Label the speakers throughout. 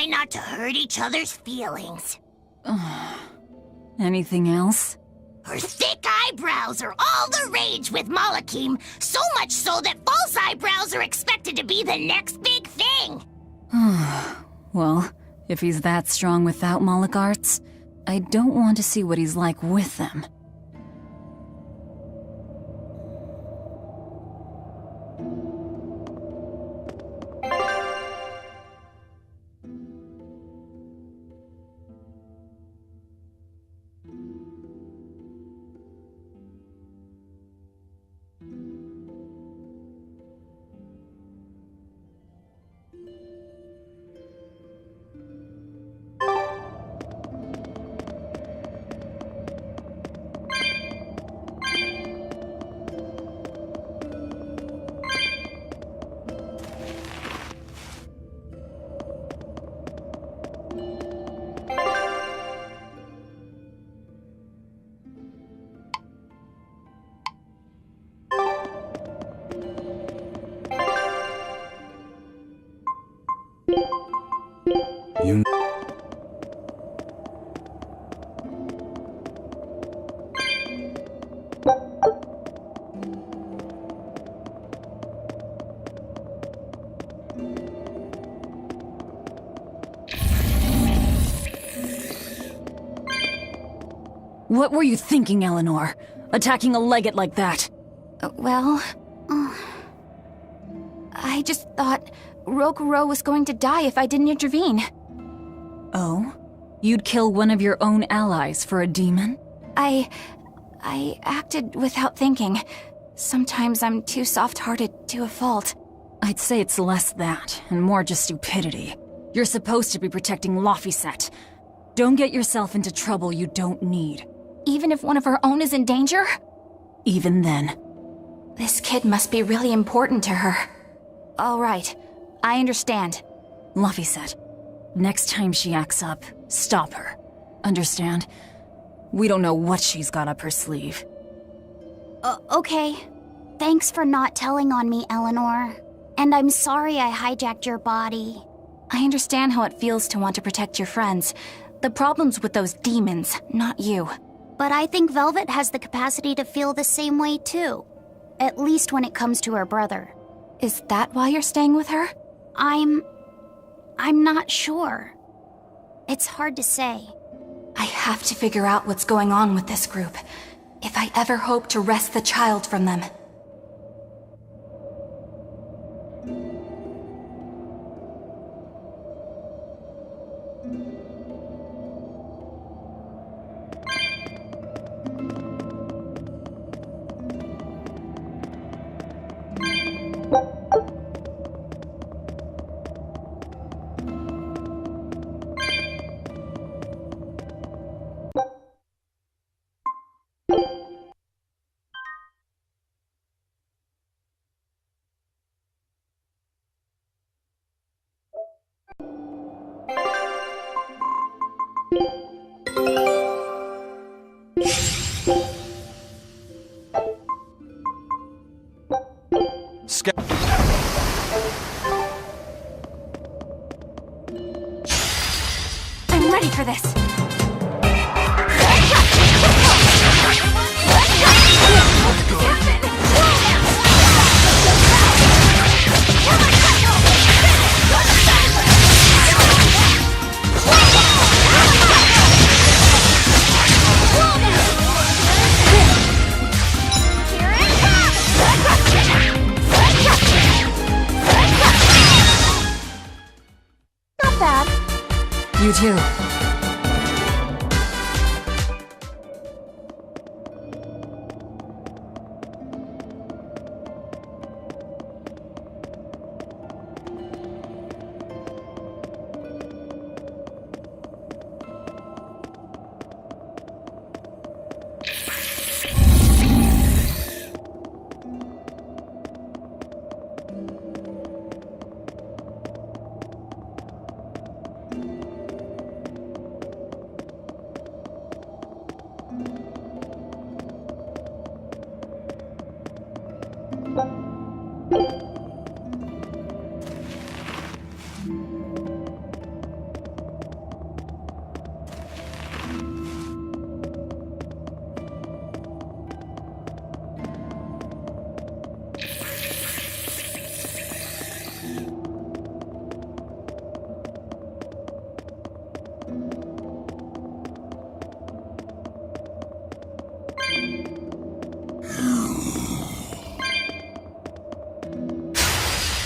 Speaker 1: not to hurt each other's feelings.
Speaker 2: Anything else?
Speaker 1: Her thick eyebrows are all the rage with Malakim, so much so that false eyebrows are expected to be the next big thing.
Speaker 2: Well, if he's that strong without Moloch arts, I don't want to see what he's like with them. What were you thinking, Eleanor? Attacking a legate like that?
Speaker 3: I just thought Rokuro was going to die if I didn't intervene.
Speaker 2: Oh? You'd kill one of your own allies for a demon?
Speaker 3: I acted without thinking. Sometimes I'm too soft-hearted to a fault.
Speaker 2: I'd say it's less that, and more just stupidity. You're supposed to be protecting Laphicet. Don't get yourself into trouble you don't need.
Speaker 3: Even if one of her own is in danger?
Speaker 2: Even then.
Speaker 3: This kid must be really important to her. All right, I understand.
Speaker 2: Laphicet, next time she acts up, stop her. Understand? We don't know what she's got up her sleeve.
Speaker 4: Okay. Thanks for not telling on me, Eleanor. And I'm sorry I hijacked your body.
Speaker 3: I understand how it feels to want to protect your friends. The problem's with those demons, not you.
Speaker 4: But I think Velvet has the capacity to feel the same way too. At least when it comes to her brother.
Speaker 3: Is that why you're staying with her?
Speaker 4: I'm not sure. It's hard to say.
Speaker 3: I have to figure out what's going on with this group, if I ever hope to wrest the child from them. I'm ready for this.
Speaker 4: Not bad.
Speaker 2: You too.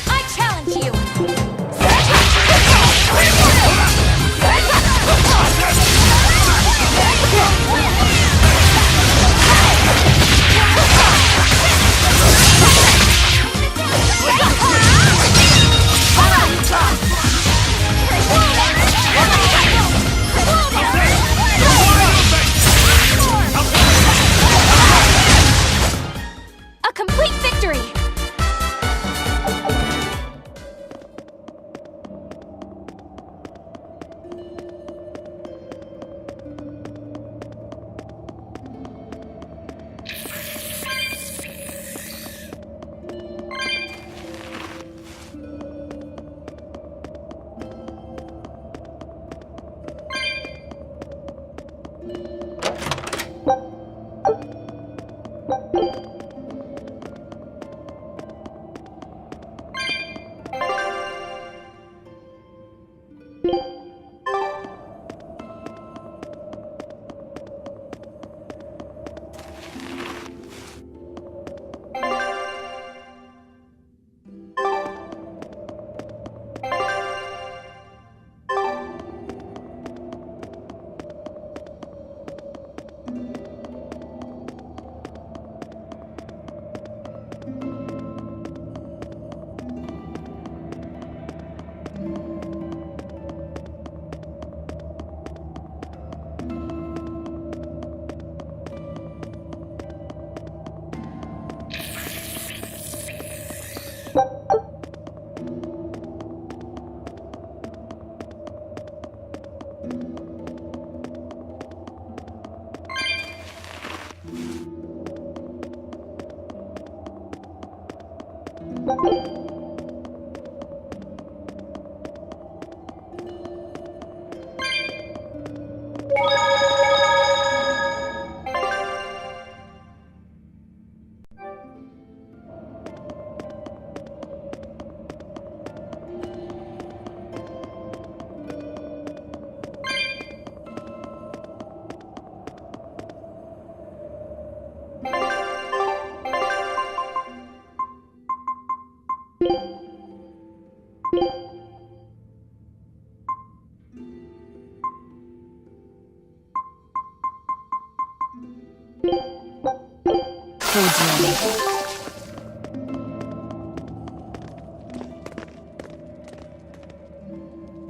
Speaker 3: I challenge you! A complete victory!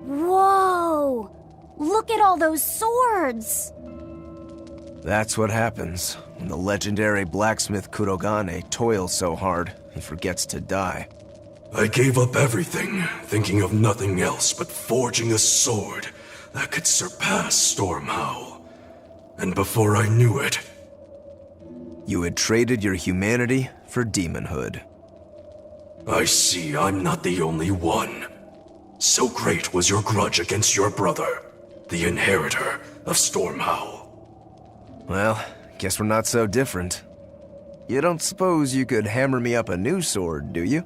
Speaker 4: Whoa! Look at all those swords!
Speaker 5: That's what happens when the legendary blacksmith Kurogane toils so hard, he forgets to die.
Speaker 6: I gave up everything, thinking of nothing else but forging a sword that could surpass Stormhowl. And before I knew it...
Speaker 5: You had traded your humanity for demonhood.
Speaker 6: I see I'm not the only one. So great was your grudge against your brother, the inheritor of Stormhowl.
Speaker 5: Well, guess we're not so different. You don't suppose you could hammer me up a new sword, do you?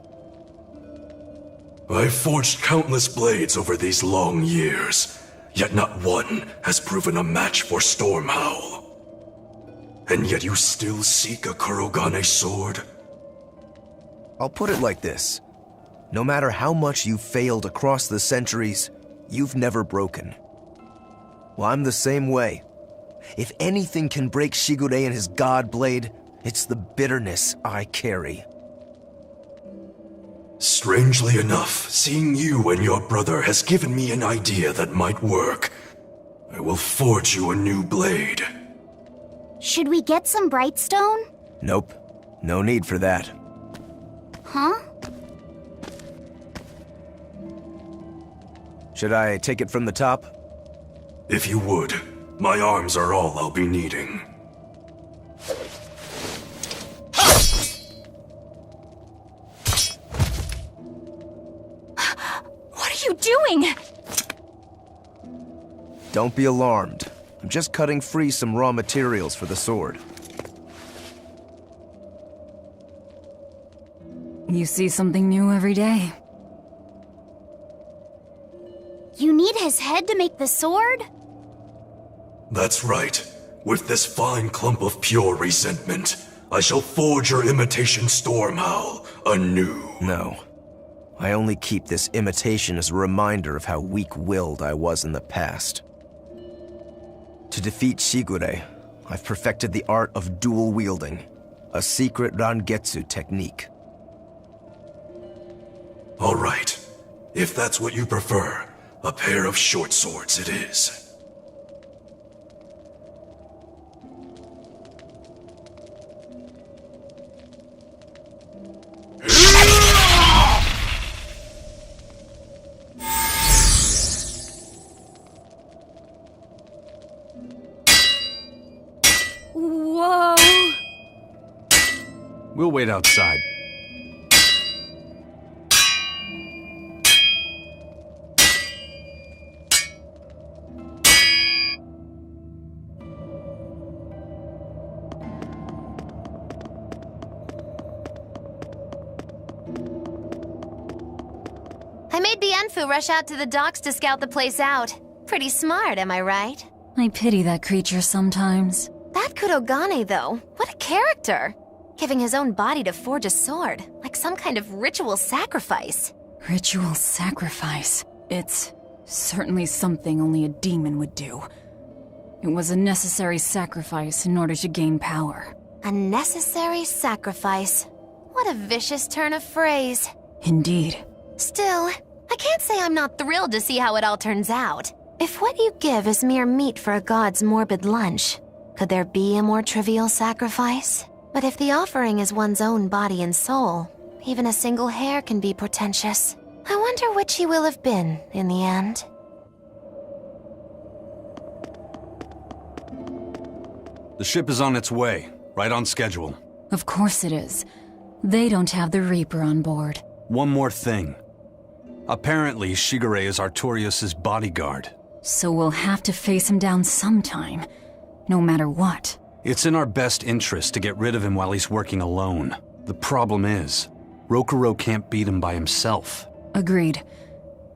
Speaker 6: I've forged countless blades over these long years, yet not one has proven a match for Stormhowl. And yet you still seek a Kurogane sword?
Speaker 5: I'll put it like this. No matter how much you've failed across the centuries, you've never broken. Well, I'm the same way. If anything can break Shigure and his god blade, it's the bitterness I carry.
Speaker 6: Strangely enough, seeing you and your brother has given me an idea that might work. I will forge you a new blade.
Speaker 4: Should we get some Brightstone?
Speaker 5: Nope. No need for that.
Speaker 4: Huh?
Speaker 5: Should I take it from the top?
Speaker 6: If you would. My arms are all I'll be needing.
Speaker 3: What are you doing?
Speaker 5: Don't be alarmed. I'm just cutting free some raw materials for the sword.
Speaker 2: You see something new every day.
Speaker 4: You need his head to make the sword?
Speaker 6: That's right. With this fine clump of pure resentment, I shall forge your imitation storm howl anew.
Speaker 5: No. I only keep this imitation as a reminder of how weak-willed I was in the past. To defeat Shigure, I've perfected the art of dual wielding, a secret Rangetsu technique.
Speaker 6: All right. If that's what you prefer, a pair of short swords it is.
Speaker 3: Whoa!
Speaker 7: We'll wait outside.
Speaker 8: I made the Enfu rush out to the docks to scout the place out. Pretty smart, am I right?
Speaker 2: I pity that creature sometimes.
Speaker 8: That Kurogane, though, what a character! Giving his own body to forge a sword, like some kind of ritual sacrifice.
Speaker 2: Ritual sacrifice. It's certainly something only a demon would do. It was a necessary sacrifice in order to gain power.
Speaker 8: A necessary sacrifice. What a vicious turn of phrase.
Speaker 2: Indeed.
Speaker 8: Still, I can't say I'm not thrilled to see how it all turns out. If what you give is mere meat for a god's morbid lunch, could there be a more trivial sacrifice? But if the offering is one's own body and soul, even a single hair can be portentous. I wonder which he will have been in the end.
Speaker 7: The ship is on its way, right on schedule.
Speaker 2: Of course it is. They don't have the Reaper on board.
Speaker 7: One more thing. Apparently, Shigure is Artorius' bodyguard.
Speaker 2: So we'll have to face him down sometime, no matter what.
Speaker 7: It's in our best interest to get rid of him while he's working alone. The problem is, Rokuro can't beat him by himself.
Speaker 2: Agreed.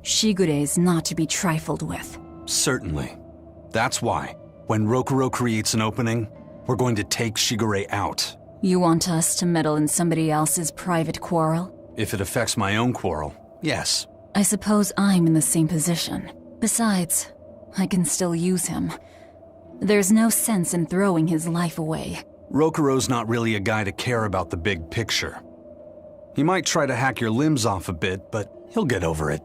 Speaker 2: Shigure is not to be trifled with.
Speaker 7: Certainly. That's why, when Rokuro creates an opening, we're going to take Shigure out.
Speaker 2: You want us to meddle in somebody else's private quarrel?
Speaker 7: If it affects my own quarrel, yes.
Speaker 2: I suppose I'm in the same position. Besides, I can still use him. There's no sense in throwing his life away.
Speaker 7: Rokuro's not really a guy to care about the big picture. He might try to hack your limbs off a bit, but he'll get over it.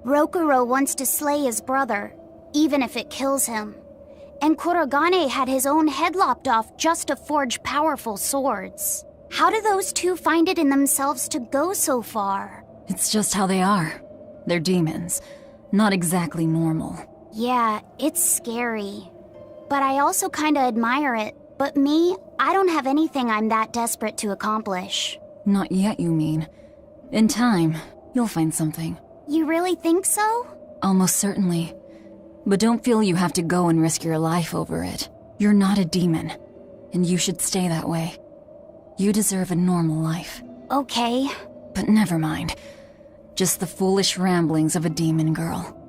Speaker 4: Rokuro wants to slay his brother, even if it kills him. And Kurogane had his own head lopped off just to forge powerful swords. How do those two find it in themselves to go so far?
Speaker 2: It's just how they are. They're demons. Not exactly normal.
Speaker 4: Yeah, it's scary. But I also kinda admire it. But me, I don't have anything I'm that desperate to accomplish.
Speaker 2: Not yet, you mean. In time, you'll find something.
Speaker 4: You really think so?
Speaker 2: Almost certainly. But don't feel you have to go and risk your life over it. You're not a demon, and you should stay that way. You deserve a normal life.
Speaker 4: Okay.
Speaker 2: But never mind. Just the foolish ramblings of a demon girl.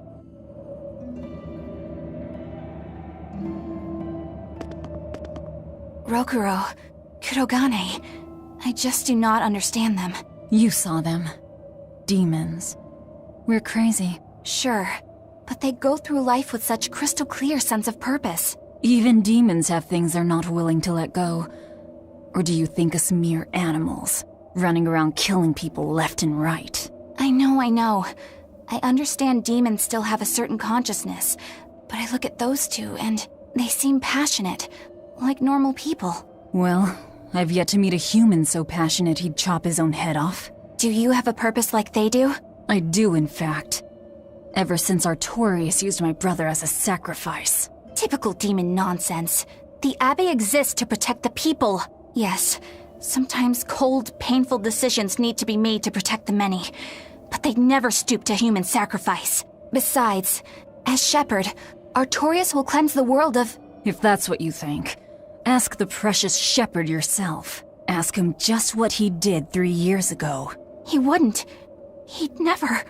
Speaker 3: Rokuro, Kurogane, I just do not understand them.
Speaker 2: You saw them. Demons. We're crazy.
Speaker 3: Sure, but they go through life with such crystal clear sense of purpose.
Speaker 2: Even demons have things they're not willing to let go. Or do you think us mere animals, running around killing people left and right?
Speaker 3: I know. I understand demons still have a certain consciousness, but I look at those two and they seem passionate, like normal people.
Speaker 2: Well, I've yet to meet a human so passionate he'd chop his own head off.
Speaker 3: Do you have a purpose like they do?
Speaker 2: I do, in fact. Ever since Artorius used my brother as a sacrifice.
Speaker 3: Typical demon nonsense. The Abbey exists to protect the people. Yes, sometimes cold, painful decisions need to be made to protect the many, but they'd never stoop to human sacrifice. Besides, as shepherd, Artorius will cleanse the world of...
Speaker 2: If that's what you think, ask the precious shepherd yourself. Ask him just what he did 3 years ago.
Speaker 3: He wouldn't. He'd never.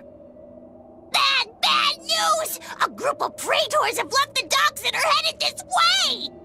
Speaker 1: Bad news! A group of praetors have left the docks and are headed this way!